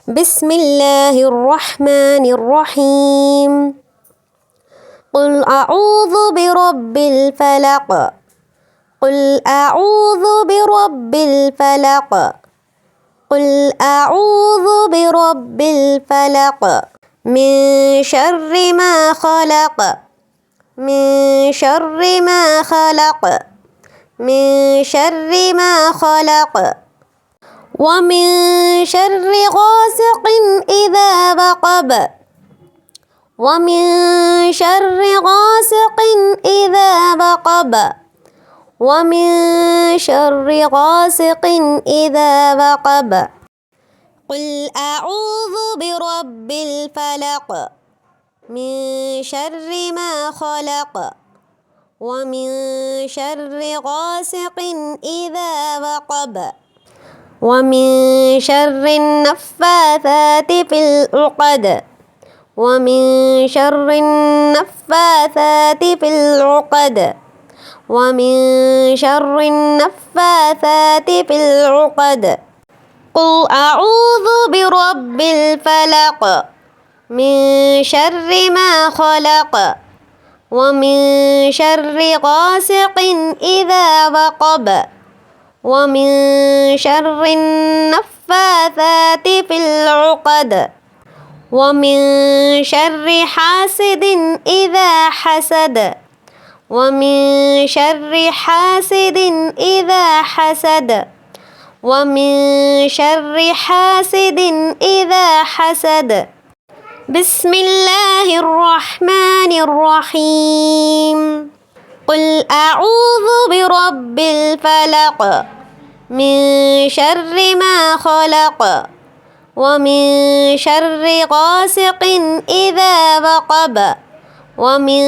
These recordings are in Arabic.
بسم الله الرحمن الرحيم. قل أعوذ برب الفلق. قل أعوذ برب الفلق. قل أعوذ برب الفلق من شر ما خلق. من شر ما خلق. من شر ما خلق. ومن شر غاسق إذا وقب. ومن شر غاسق إذا وقب. ومن شر غاسق إذا وقب. قل أعوذ برب الفلق من شر ما خلق. ومن شر غاسق إذا وقب. ومن شر النفاثات في العقد. ومن شر النفاثات في العقد. ومن شر النفاثات في العقد. قل أعوذ برب الفلق من شر ما خلق. ومن شر غاسق إذا وقب. ومن شر النفاثات في العقد. ومن شر حاسد إذا حسد. ومن شر حاسد إذا حسد. ومن شر حاسد إذا حسد. بسم الله الرحمن الرحيم. قل أعوذ برب الفلق من شر ما خلق. ومن شر غاسق إذا وقب. ومن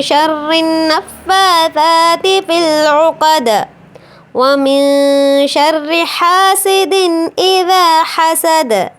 شر النفاثات في العقد. ومن شر حاسد إذا حسد.